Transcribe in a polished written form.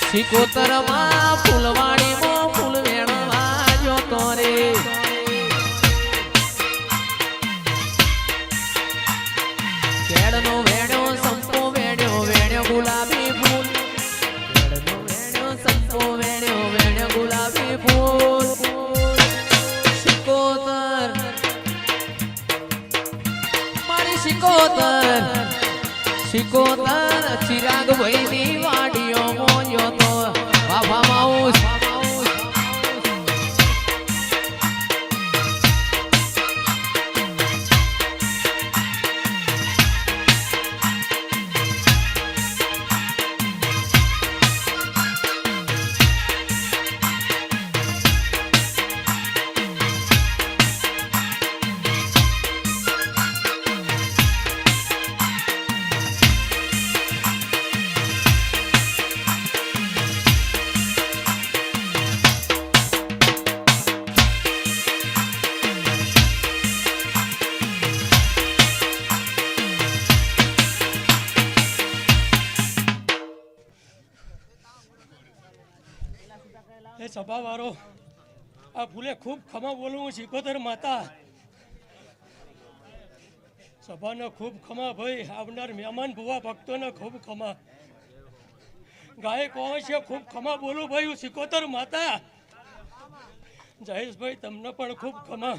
સિકોતરમાં ફૂલવાડીમાં ફૂલ વેણવા જોતો રે કેળનો વેણ્યો સંપો વેણ્યો વેણ્યો ગુલાબી ફૂલ કેળનો વેણ્યો સંપો વેણ્યો વેણ્યો ગુલાબી ફૂલ સિકોતર મારી સિકોતર સિકોતર ચિરાગ ભાઈની વાડીઓ મોયો તો બાબા માઉસ એ સભા વાળો આ ફૂલે ખૂબ ખમા બોલવું સિકોતર માતા સભાને ખૂબ ખમા ભાઈ આવનાર મહેમાન ભુવા ભક્તોને ખૂબ ખમા ગાયક છે ખૂબ ખમા બોલું ભાઈ હું સિકોતર માતા જયેશભાઈ તમને પણ ખૂબ ખમા